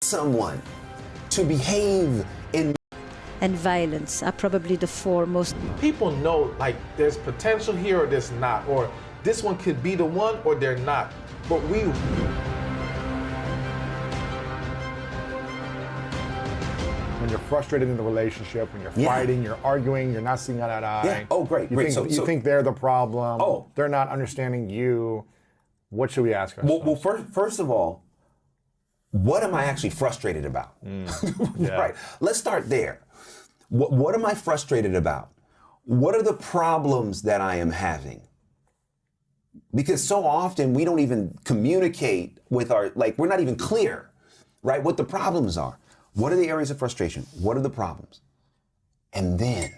someone to behave in and violence are probably the four most. People know, like, there's potential here or there's not, or this one could be the one or they're not. But we... When you're frustrated in the relationship, when you're fighting, you're arguing, you're not seeing eye to eye. Yeah. Oh, great, great. You think they're the problem. Oh. They're not understanding you. What should we ask ourselves? Well, first of all, what am I actually frustrated about? Yeah. Right. Let's start there. What am I frustrated about? What are the problems that I am having? Because so often we don't even communicate with we're not even clear, right? What the problems are. What are the areas of frustration? What are the problems? And then,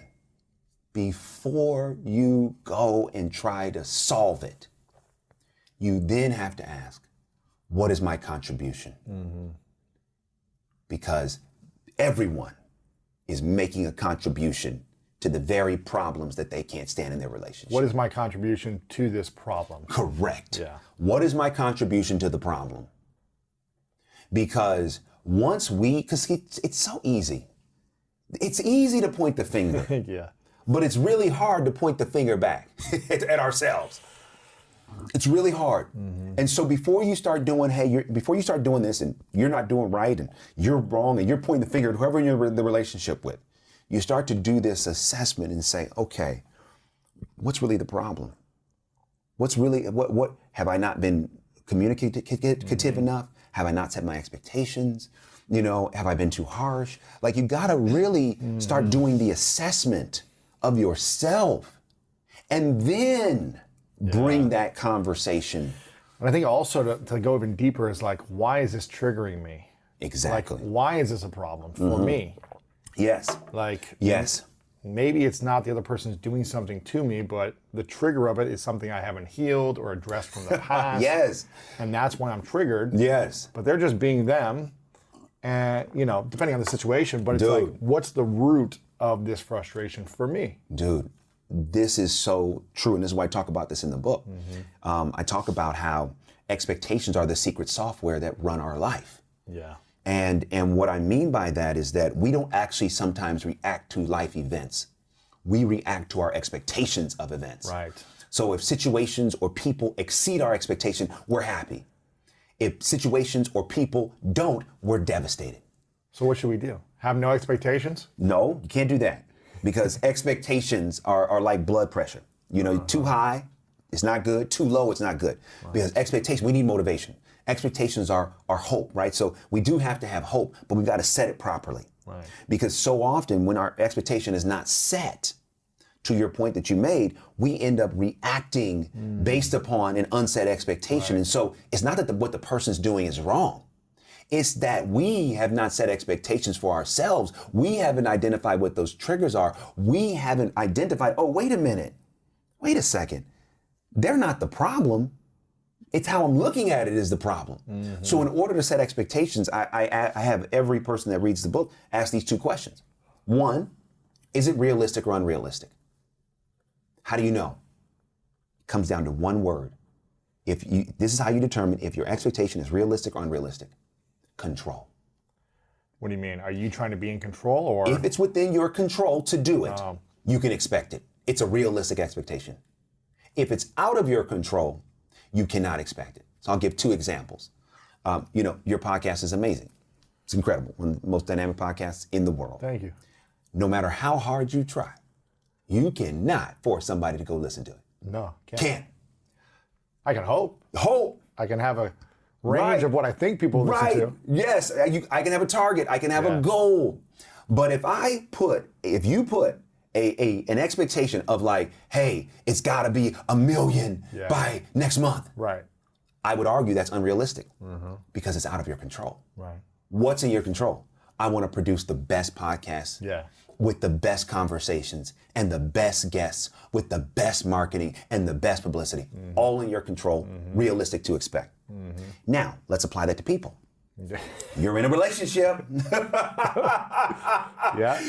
before you go and try to solve it, you then have to ask, what is my contribution? Mm-hmm. Because everyone is making a contribution to the very problems that they can't stand in their relationship. What is my contribution to this problem? Correct. Yeah. What is my contribution to the problem? Because because it's so easy. It's easy to point the finger. Yeah. But it's really hard to point the finger back at ourselves. It's really hard. Mm-hmm. And so before you start doing this and you're not doing right and you're wrong and you're pointing the finger at whoever you're in the relationship with, you start to do this assessment and say, okay, what's really the problem? What have I not been communicative enough? Have I not set my expectations? Have I been too harsh? Like, you gotta really start doing the assessment of yourself and then bring that conversation. And I think also to go even deeper is like, why is this triggering me? Exactly. Like, why is this a problem for me? Yes. Yes. Maybe it's not the other person's doing something to me, but the trigger of it is something I haven't healed or addressed from the past. Yes. And that's why I'm triggered. Yes. But they're just being them, and depending on the situation. But it's like, what's the root of this frustration for me? Dude, this is so true, and this is why I talk about this in the book. Mm-hmm. I talk about how expectations are the secret software that run our life. Yeah. And what I mean by that is that we don't actually sometimes react to life events. We react to our expectations of events. Right. So if situations or people exceed our expectation, we're happy. If situations or people don't, we're devastated. So what should we do? Have no expectations? No, you can't do that, because expectations are like blood pressure. Too high, it's not good. Too low, it's not good. Right. Because expectation, we need motivation. Expectations are hope, right? So we do have to have hope, but we've got to set it properly. Right. Because so often when our expectation is not set, to your point that you made, we end up reacting based upon an unset expectation. Right. And so it's not that what the person's doing is wrong. It's that we have not set expectations for ourselves. We haven't identified what those triggers are. We haven't identified, oh, wait a second. They're not the problem. It's how I'm looking at it is the problem. Mm-hmm. So in order to set expectations, I have every person that reads the book ask these two questions. One, is it realistic or unrealistic? How do you know? It comes down to one word. This is how you determine if your expectation is realistic or unrealistic. Control. What do you mean? Are you trying to be in control, or? If it's within your control to do it, you can expect it. It's a realistic expectation. If it's out of your control, you cannot expect it. So I'll give two examples. Your podcast is amazing. It's incredible. One of the most dynamic podcasts in the world. Thank you. No matter how hard you try, you cannot force somebody to go listen to it. No, Can't. I can hope. Hope. I can have a range of what I think people listen to. Yes, I can have a target. I can have a goal. But if you put an expectation of like, hey, it's got to be 1 million by next month. Right. I would argue that's unrealistic because it's out of your control. Right. What's in your control? I want to produce the best podcast with the best conversations and the best guests with the best marketing and the best publicity. All in your control, realistic to expect. Now, let's apply that to people. You're in a relationship. Yeah.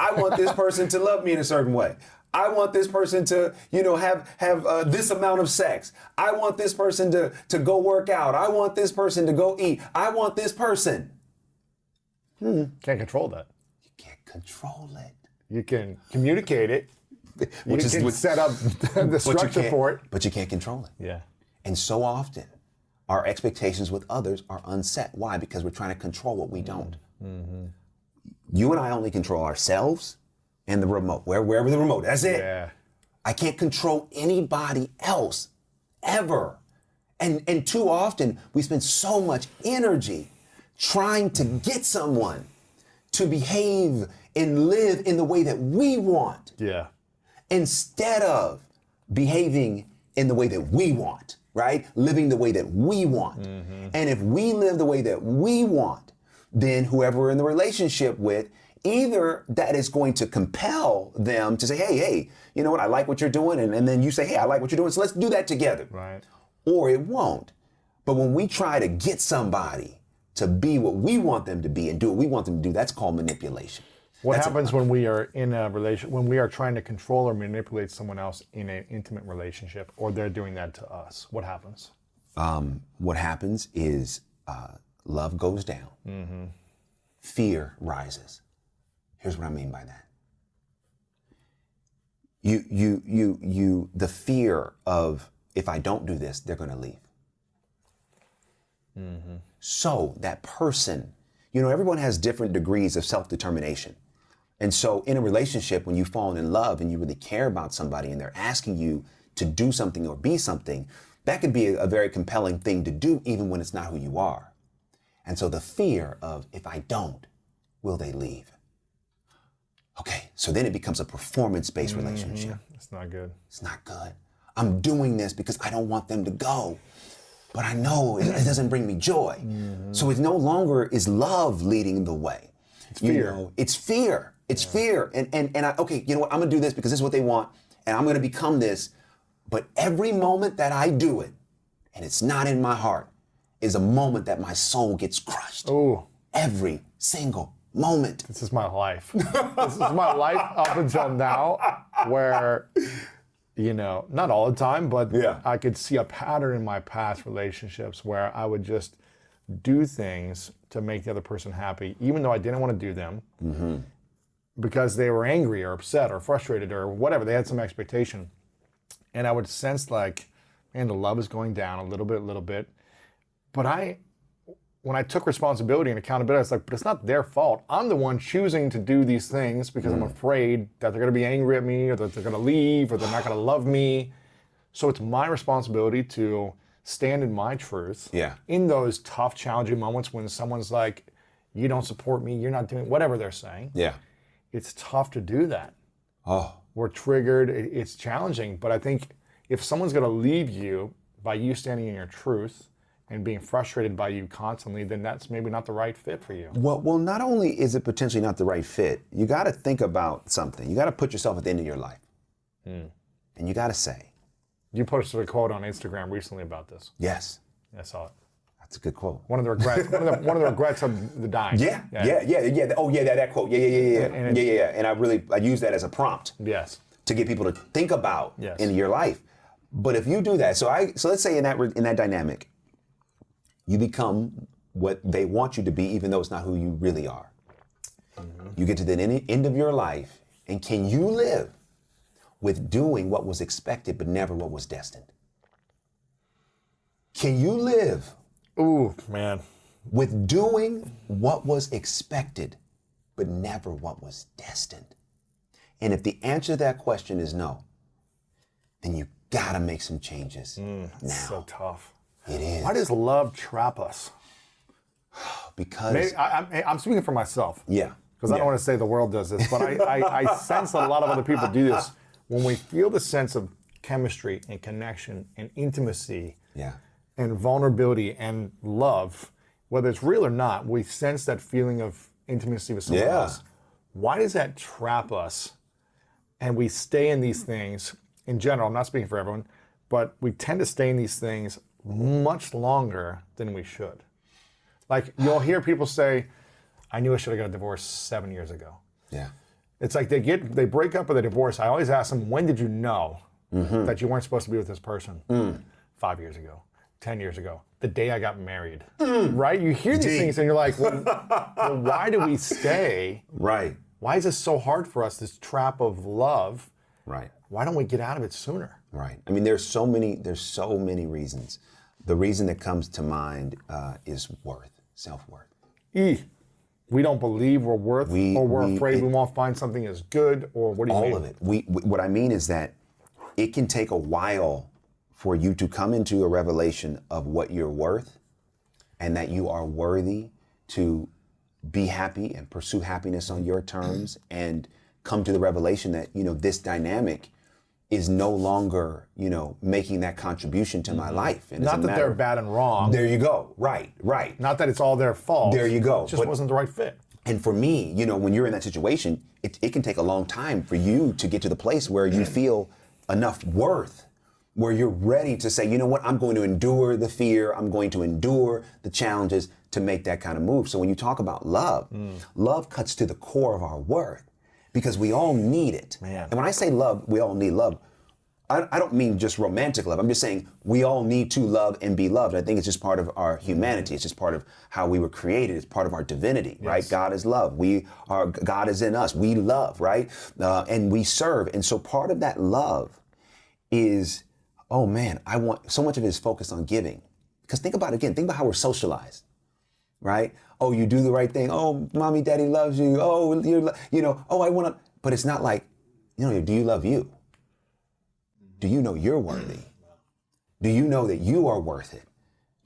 I want this person to love me in a certain way. I want this person to, have this amount of sex. I want this person to go work out. I want this person to go eat. I want this person. Can't control that. You can't control it. You can communicate it. You can set up the structure for it. But you can't control it. Yeah. And so often, our expectations with others are unset. Why? Because we're trying to control what we don't. Mm-hmm. You and I only control ourselves and the remote, wherever the remote, that's it. Yeah. I can't control anybody else, ever. And too often, we spend so much energy trying to get someone to behave and live in the way that we want. Yeah. Instead of behaving in the way that we want, right? Living the way that we want. Mm-hmm. And if we live the way that we want, then whoever we're in the relationship with, either that is going to compel them to say, hey, you know what, I like what you're doing. And then you say, hey, I like what you're doing, so let's do that together. Right. Or it won't. But when we try to get somebody to be what we want them to be and do what we want them to do, that's called manipulation. What happens when we are in a relation, when we are trying to control or manipulate someone else in an intimate relationship, or they're doing that to us? What happens? What happens is love goes down. Mm-hmm. Fear rises. Here's what I mean by that. The fear of, if I don't do this, they're going to leave. Mm-hmm. So that person, everyone has different degrees of self-determination. And so in a relationship, when you've fallen in love and you really care about somebody and they're asking you to do something or be something, that could be a very compelling thing to do even when it's not who you are. And so the fear of, if I don't, will they leave? Okay, so then it becomes a performance-based relationship. It's not good. It's not good. I'm doing this because I don't want them to go. But I know it doesn't bring me joy. Mm-hmm. So it no longer is love leading the way. It's fear. It's fear. It's fear. And okay, you know what? I'm going to do this because this is what they want. And I'm going to become this. But every moment that I do it, and it's not in my heart, is a moment that my soul gets crushed. Oh. Every single moment. This is my life. This is my life up until now, where, not all the time, but I could see a pattern in my past relationships where I would just do things to make the other person happy, even though I didn't want to do them, mm-hmm. because they were angry or upset or frustrated or whatever. They had some expectation. And I would sense like, man, the love is going down a little bit. But when I took responsibility and accountability, I was like, but it's not their fault. I'm the one choosing to do these things because I'm afraid that they're going to be angry at me or that they're going to leave or they're not going to love me. So it's my responsibility to stand in my truth in those tough, challenging moments when someone's like, you don't support me, you're not doing whatever they're saying. Yeah. It's tough to do that. Oh. We're triggered, it's challenging. But I think if someone's going to leave you by you standing in your truth and being frustrated by you constantly, then that's maybe not the right fit for you. Well, not only is it potentially not the right fit, you got to think about something. You got to put yourself at the end of your life. And you got to say. You posted a quote on Instagram recently about this. Yes. I saw it. That's a good quote. One of the regrets, one of the regrets of the dying. Yeah. Oh, yeah, that quote. Yeah. And I use that as a prompt. Yes. To get people to think about in your life. But if you do that, so let's say in that dynamic, you become what they want you to be, even though it's not who you really are. Mm-hmm. You get to the end of your life, and can you live with doing what was expected but never what was destined? Can you live with doing what was expected but never what was destined? And if the answer to that question is no, then you gotta make some changes now. It's so tough. It is. Why does love trap us? Because I'm speaking for myself. Yeah. Because I don't want to say the world does this, but I sense a lot of other people do this. When we feel the sense of chemistry and connection and intimacy and vulnerability and love, whether it's real or not, we sense that feeling of intimacy with someone else. Why does that trap us? And we stay in these things, in general, I'm not speaking for everyone, but we tend to stay in these things much longer than we should. Like, you'll hear people say, I knew I should have got a divorce 7 years ago. Yeah. It's like they break up or they divorce. I always ask them, when did you know that you weren't supposed to be with this person? 5 years ago, 10 years ago, the day I got married. Right? You hear these things and you're like, well, why do we stay? Right. Why is this so hard for us, this trap of love? Right. Why don't we get out of it sooner? Right. I mean, there's so many reasons. The reason that comes to mind is worth, self-worth. We don't believe we're worth, or we're afraid we won't find something as good, or what do you mean? All of it. What I mean is that it can take a while for you to come into a revelation of what you're worth and that you are worthy to be happy and pursue happiness on your terms and come to the revelation that, this dynamic is no longer, making that contribution to my life. And not that they're bad and wrong. There you go. Right. Not that it's all their fault. There you go. It just wasn't the right fit. And for me, when you're in that situation, it can take a long time for you to get to the place where you feel enough worth, where you're ready to say, you know what, I'm going to endure the fear, I'm going to endure the challenges to make that kind of move. So when you talk about love, love cuts to the core of our worth because we all need it. Man. And when I say love, we all need love. I don't mean just romantic love. I'm just saying we all need to love and be loved. I think it's just part of our humanity. It's just part of how we were created. It's part of our divinity, right? God is love. God is in us. We love, right? And we serve. And so part of that love is, oh man, so much of it is focused on giving. Because think about how we're socialized, right? Oh, you do the right thing. Oh, mommy, daddy loves you. Oh, I want to, but it's not like, do you love you? Do you know you're worthy? Do you know that you are worth it?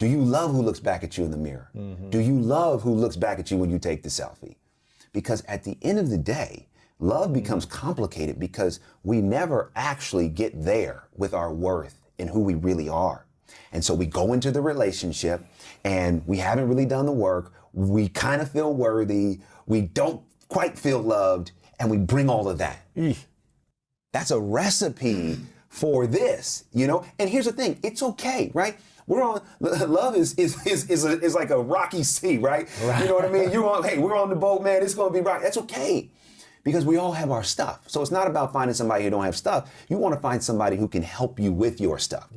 Do you love who looks back at you in the mirror? Do you love who looks back at you when you take the selfie? Because at the end of the day, love becomes complicated because we never actually get there with our worth and who we really are. And so we go into the relationship and we haven't really done the work. We kind of feel worthy. We don't quite feel loved, and we bring all of that. That's a recipe for this, And here's the thing, it's okay, right? Love is like a rocky sea, right? You know what I mean? We're on the boat, man, it's gonna be rocky. That's okay. Because we all have our stuff. So it's not about finding somebody who don't have stuff. You want to find somebody who can help you with your stuff.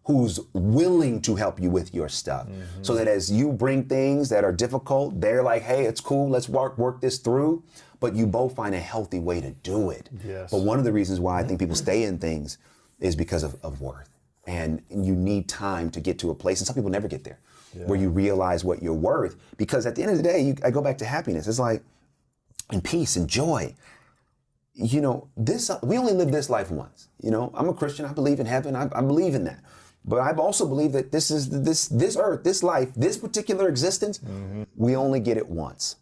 Who's willing to help you with your stuff. So that as you bring things that are difficult, they're like, hey, it's cool, let's work this through. But you both find a healthy way to do it. Yes. But one of the reasons why I think people stay in things is because of worth. And you need time to get to a place, and some people never get there, where you realize what you're worth. Because at the end of the day, I go back to happiness. It's like, and peace and joy. We only live this life once. I'm a Christian. I believe in heaven. I believe in that. But I also believe that this earth, this life, this particular existence, we only get it once.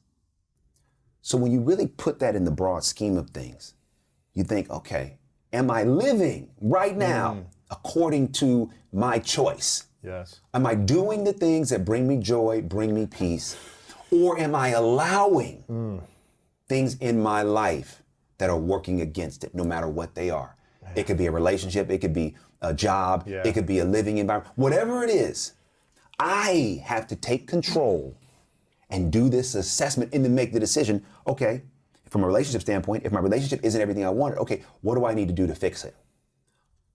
So when you really put that in the broad scheme of things, you think, okay, am I living right now according to my choice? Yes. Am I doing the things that bring me joy, bring me peace? Or am I allowing things in my life that are working against it, no matter what they are? It could be a relationship, it could be a job, it could be a living environment. Whatever it is, I have to take control and do this assessment and then make the decision, okay, from a relationship standpoint, if my relationship isn't everything I wanted, okay, what do I need to do to fix it?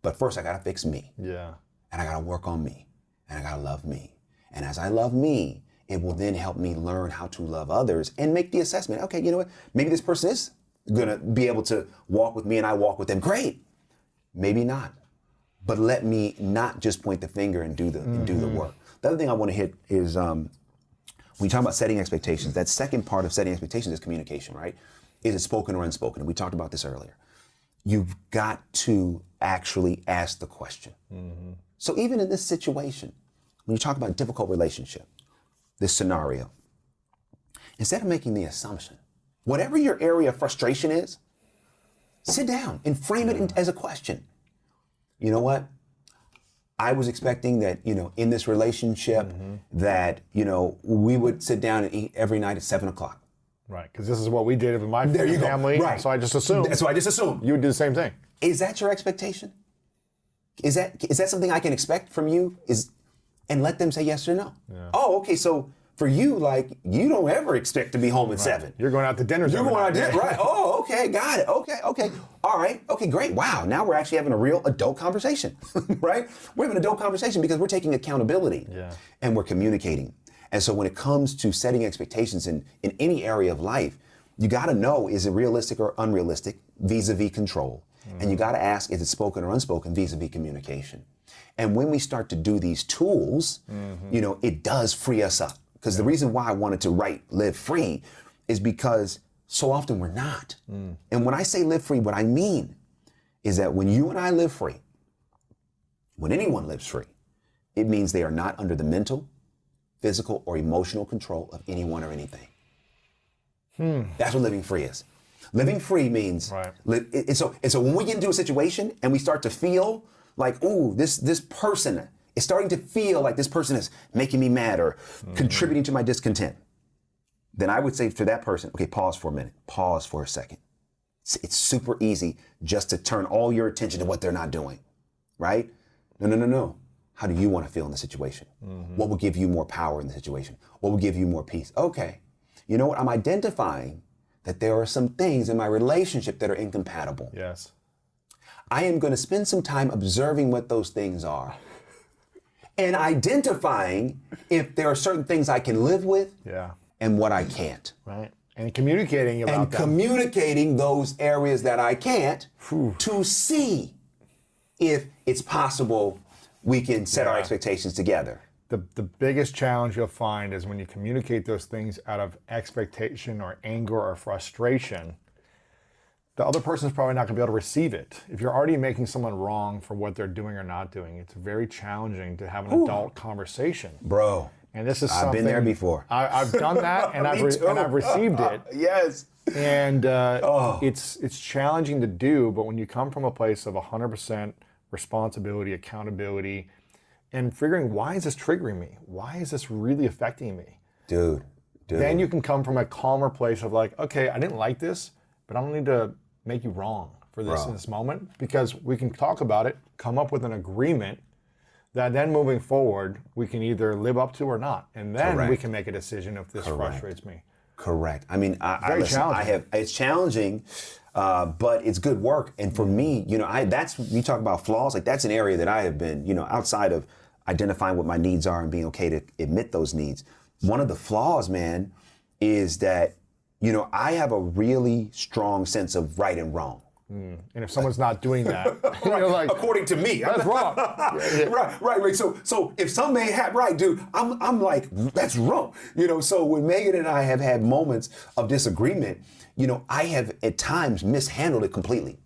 But first I gotta fix me. Yeah. And I gotta work on me. And I gotta love me. And as I love me, it will then help me learn how to love others and make the assessment. Okay, you know what? Maybe this person is gonna be able to walk with me and I walk with them. Great. Maybe not. But let me not just point the finger and do the work. The other thing I want to hit is when you talk about setting expectations, that second part of setting expectations is communication, right? Is it spoken or unspoken? And we talked about this earlier. You've got to actually ask the question. So even in this situation, when you talk about difficult relationship, this scenario, instead of making the assumption, whatever your area of frustration is, sit down and frame it as a question. You know what? I was expecting that, in this relationship that, we would sit down and eat every night at 7:00. Right, because this is what we did with my There you family. go. Right. So I just assumed. That's what I just assumed. You would do the same thing. Is that your expectation? Is that something I can expect from you? And let them say yes or no. Yeah. Oh, okay. So For you, like, you don't ever expect to be home at 7. You're going out to dinner. You're going out to dinner, right? Oh, okay, got it. Okay. All right, okay, great. Wow, now we're actually having a real adult conversation, right? We're having an adult conversation because we're taking accountability and we're communicating. And so when it comes to setting expectations in any area of life, you got to know, is it realistic or unrealistic vis-a-vis control? And you got to ask, is it spoken or unspoken vis-a-vis communication? And when we start to do these tools, it does free us up. Because the reason why I wanted to write Live Free is because so often we're not. And when I say live free, what I mean is that when you and I live free, when anyone lives free, it means they are not under the mental, physical, or emotional control of anyone or anything. That's what living free is. Living free means, and so when we get into a situation and we start to feel like, ooh, this person is starting to feel like this person is making me mad or contributing to my discontent, then I would say to that person, okay, pause for a minute, pause for a second. It's super easy just to turn all your attention to what they're not doing, right? No. How do you want to feel in the situation? What will give you more power in the situation? What will give you more peace? Okay, you know what? I'm identifying that there are some things in my relationship that are incompatible. Yes. I am going to spend some time observing what those things are and identifying if there are certain things I can live with and what I can't. Right. And communicating about that. Communicating those areas that I can't to see if it's possible we can set our expectations together. The biggest challenge you'll find is when you communicate those things out of expectation or anger or frustration, the other person is probably not going to be able to receive it. If you're already making someone wrong for what they're doing or not doing, it's very challenging to have an adult conversation. Bro, and this is something I've been there before. I've done that, and I've received it. Yes. And it's challenging to do, but when you come from a place of 100% responsibility, accountability, and figuring, why is this triggering me? Why is this really affecting me? Dude. Then you can come from a calmer place of like, okay, I didn't like this, but I don't need to make you wrong for this in this moment, because we can talk about it, come up with an agreement that then moving forward, we can either live up to or not. And then we can make a decision if this frustrates me. Correct. I mean, challenging. It's challenging, but it's good work. And for me, that's, you talk about flaws, like that's an area that I have been, outside of identifying what my needs are and being okay to admit those needs. One of the flaws, man, is that, I have a really strong sense of right and wrong. And if someone's not doing that, you're like, according to me, that's wrong. Right. So if some may have right, dude, I'm like, that's wrong. So when Megan and I have had moments of disagreement, I have at times mishandled it completely.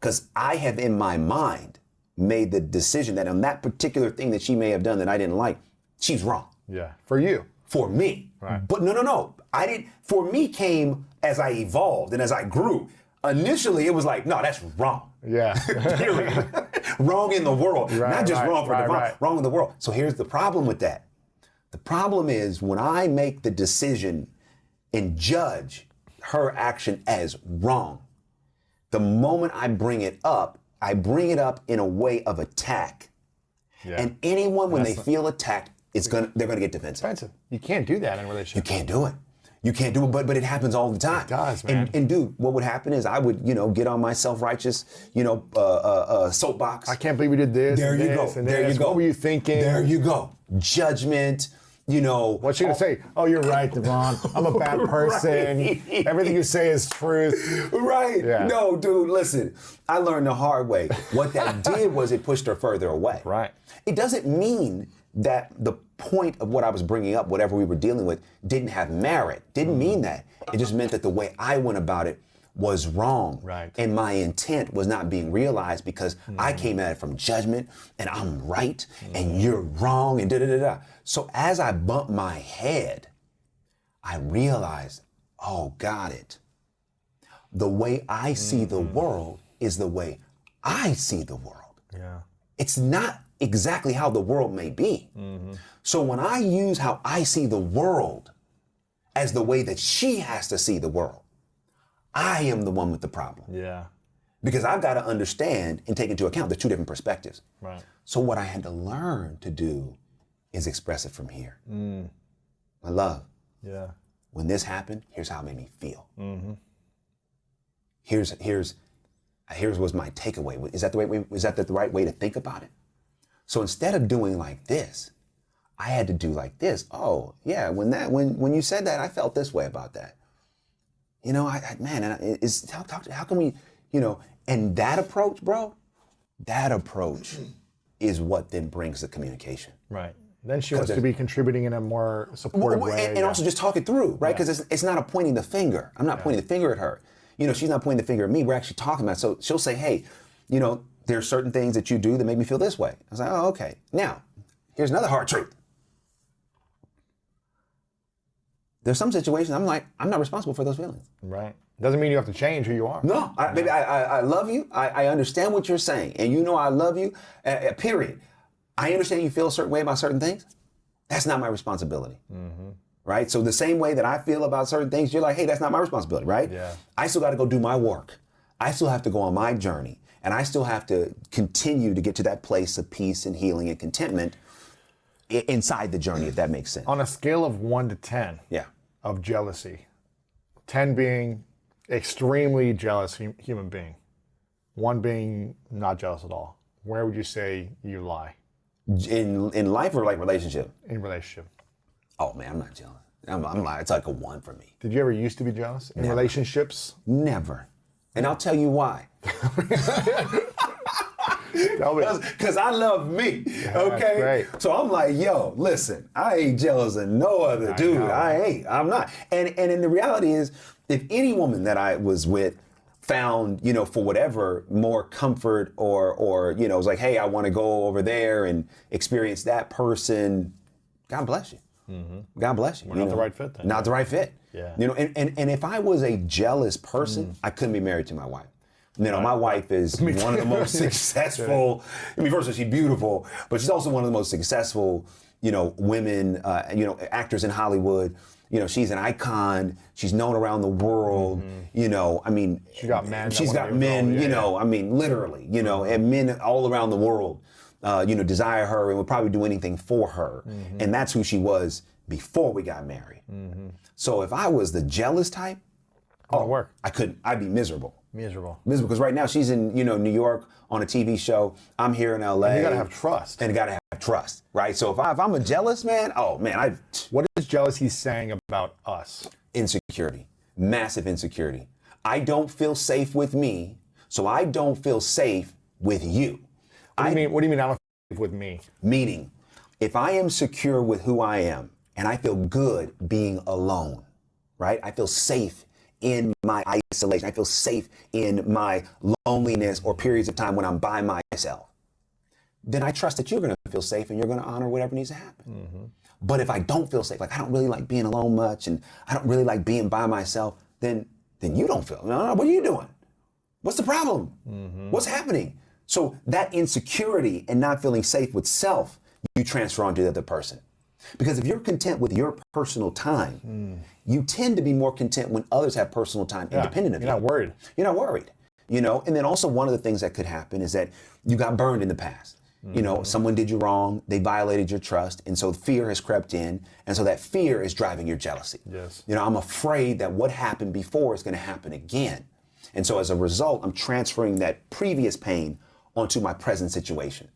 Because I have in my mind made the decision that on that particular thing that she may have done that I didn't like, she's wrong. Yeah. For you. For me. Right. But no. I didn't. For me came as I evolved and as I grew. Initially, it was like, no, that's wrong. Yeah. Period. Wrong in the world. Not just wrong for DeVon, wrong in the world. So here's the problem with that. The problem is when I make the decision and judge her action as wrong, the moment I bring it up in a way of attack. Yeah. And anyone, when they feel attacked, they're gonna get defensive. You can't do that in a relationship. You can't do it, but it happens all the time. It does, man. And dude, what would happen is I would, get on my self-righteous, soapbox. I can't believe we did this. There you go. There you go. What were you thinking? There you go. Judgment. What's she gonna say? Oh, you're right, DeVon. I'm a bad person. Everything you say is truth. Right. Yeah. No, dude, listen. I learned the hard way. What that did was it pushed her further away. Right. It doesn't mean that the point of what I was bringing up, whatever we were dealing with, didn't have merit. Didn't mean that. It just meant that the way I went about it was wrong. Right. And my intent was not being realized because I came at it from judgment and I'm right and you're wrong and da-da-da-da. So as I bumped my head, I realized, oh, got it. The way I see the world is the way I see the world. Yeah. It's not exactly how the world may be. So when I use how I see the world as the way that she has to see the world, I am the one with the problem. Yeah. Because I've got to understand and take into account the two different perspectives. Right. So what I had to learn to do is express it from here. my love, Yeah. when this happened, here's how it made me feel. Mm-hmm. Here's was my takeaway. Is that the right way to think about it? So instead of doing like this, I had to do like this. Oh yeah, when you said that, I felt this way about that. You know, how can we, you know, and that approach, bro, that approach is what then brings the communication. Right. Then she wants to be contributing in a more supportive way. And also just talk it through, right? Because it's not a pointing the finger. I'm not pointing the finger at her. You know, she's not pointing the finger at me. We're actually talking about it. So she'll say, hey, you know, there are certain things that you do that make me feel this way. I was like, oh, okay. Now, here's another hard truth. There's some situations I'm like, I'm not responsible for those feelings. Right. Doesn't mean you have to change who you are. No, baby, I love you. I understand what you're saying. And you know I love you, period. I understand you feel a certain way about certain things. That's not my responsibility. Mm-hmm. Right? So the same way that I feel about certain things, you're like, hey, that's not my responsibility, right? Yeah. I still got to go do my work. I still have to go on my journey. And I still have to continue to get to that place of peace and healing and contentment inside the journey, if that makes sense. On a scale of 1 to 10 of jealousy, 10 being extremely jealous human being, 1 being not jealous at all, where would you say you lie? In life or like relationship? In relationship. Oh man, I'm not jealous. I'm like, it's like a 1 for me. Did you ever used to be jealous in relationships? Never. And I'll tell you why. Because I love me, okay? Right. So I'm like, yo, listen, I ain't jealous of no other dude. I'm not. And the reality is, if any woman that I was with found, you know, for whatever, more comfort or you know, was like, hey, I want to go over there and experience that person, God bless you. Mm-hmm. God bless you. We're not the right fit then. Not the right fit. Yeah. You know, and if I was a jealous person, I couldn't be married to my wife. You know, my wife is one of the most successful. I mean, first of all, she's beautiful, but she's also one of the most successful, you know, women, you know, actors in Hollywood. You know, she's an icon. She's known around the world. Mm-hmm. You know, I mean, she's got men. You know, I mean, literally, you know, and men all around the world, you know, desire her and would probably do anything for her. Mm-hmm. And that's who she was before we got married. Mm-hmm. So if I was the jealous type, work. I couldn't. I'd be miserable. Miserable. Because right now she's in, you know, New York on a TV show. I'm here in LA. And you gotta have trust. And you gotta have trust, right? So if I'm a jealous man, oh man, What is jealousy saying about us? Insecurity, massive insecurity. I don't feel safe with me, so I don't feel safe with you. What do you mean I don't feel safe with me? Meaning, if I am secure with who I am and I feel good being alone, right? I feel safe in my isolation. I feel safe in my loneliness or periods of time when I'm by myself. Then I trust that you're going to feel safe and you're going to honor whatever needs to happen. Mm-hmm. But if I don't feel safe, like I don't really like being alone much and I don't really like being by myself, then you don't feel, no, what are you doing? What's the problem? Mm-hmm. What's happening? So that insecurity and not feeling safe with self, you transfer onto the other person. Because if you're content with your personal time, you tend to be more content when others have personal time independent of you. You're not worried. You're not worried. You know, and then also one of the things that could happen is that you got burned in the past. You know, someone did you wrong, they violated your trust, and so fear has crept in, and so that fear is driving your jealousy. Yes. You know, I'm afraid that what happened before is going to happen again. And so as a result, I'm transferring that previous pain onto my present situation.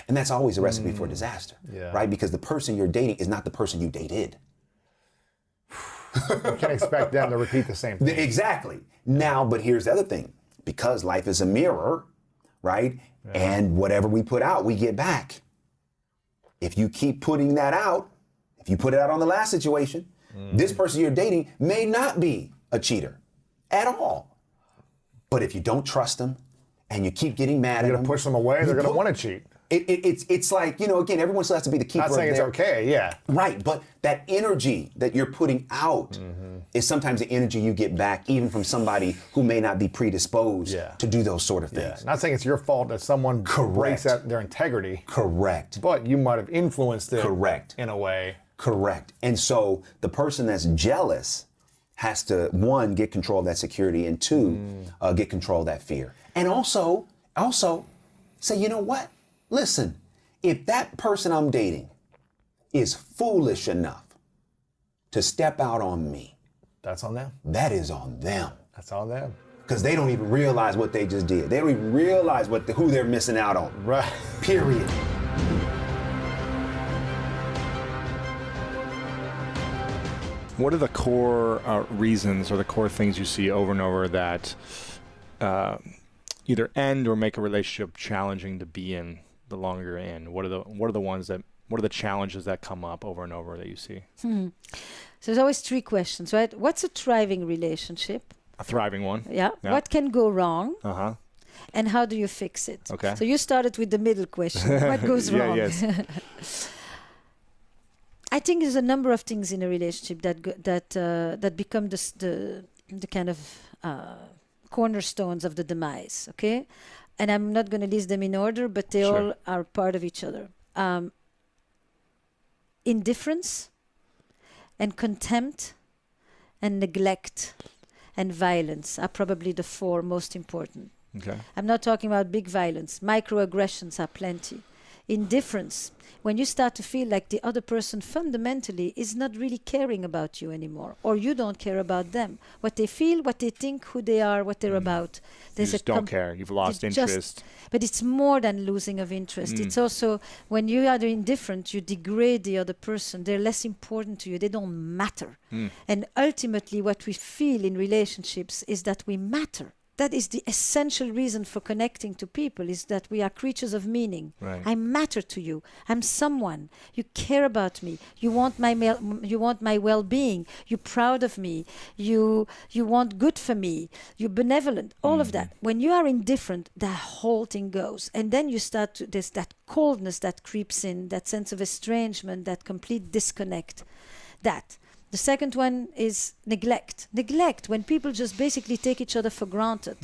And that's always a recipe for disaster, right? Because the person you're dating is not the person you dated. You can't expect them to repeat the same thing. Exactly. Now, but here's the other thing. Because life is a mirror, right? Yeah. And whatever we put out, we get back. If you keep putting that out, if you put it out on the last situation, this person you're dating may not be a cheater at all. But if you don't trust them and you keep getting mad at them. You're going to push them away, they're going to want to cheat. It's like, you know, again, everyone still has to be the keeper. Not saying it's okay, yeah. Right, but that energy that you're putting out is sometimes the energy you get back, even from somebody who may not be predisposed to do those sort of things. Yeah. Not saying it's your fault that someone breaks their integrity. Correct. But you might have influenced it. Correct. In a way. Correct. And so the person that's jealous has to, 1, get control of that security, and 2, get control of that fear. And also say, you know what? Listen, if that person I'm dating is foolish enough to step out on me, That's on them. that is on them. That's on them. Because they don't even realize what they just did. They don't even realize who they're missing out on. Right. Period. What are the core reasons or the core things you see over and over that either end or make a relationship challenging to be in the longer you're in? What are the challenges that come up over and over that you see? So there's always three questions, right? What's a thriving relationship? A thriving one. Yeah. What can go wrong? Uh-huh. And how do you fix it? Okay. So you started with the middle question. What goes wrong? Yes. I think there's a number of things in a relationship that become the kind of cornerstones of the demise. Okay, and I'm not going to list them in order, but they all are part of each other. Indifference, and contempt, and neglect, and violence are probably the four most important. Okay. I'm not talking about big violence. Microaggressions are plenty. Indifference, when you start to feel like the other person fundamentally is not really caring about you anymore, or you don't care about them. What they feel, what they think, who they are, what they're about. You just don't care. You've lost interest. But it's more than losing of interest. It's also when you are indifferent, you degrade the other person. They're less important to you. They don't matter. And ultimately, what we feel in relationships is that we matter. That is the essential reason for connecting to people, is that we are creatures of meaning. Right. I matter to you. I'm someone. You care about me. You want my well-being. You're proud of me. You want good for me. You're benevolent. All of that. When you are indifferent, the whole thing goes. And then you start to, there's that coldness that creeps in, that sense of estrangement, that complete disconnect. That. The second one is neglect. Neglect, when people just basically take each other for granted.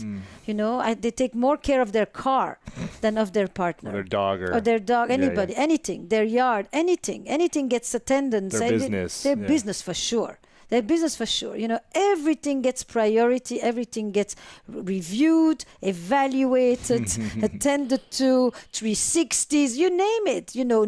You know, they take more care of their car than of their partner. Or their dog. Or their dog, anybody, anything, their yard, anything. Anything gets attendance. Their business. Their business for sure. Their business for sure. You know, everything gets priority. Everything gets reviewed, evaluated, attended to, 360s, you name it. You know,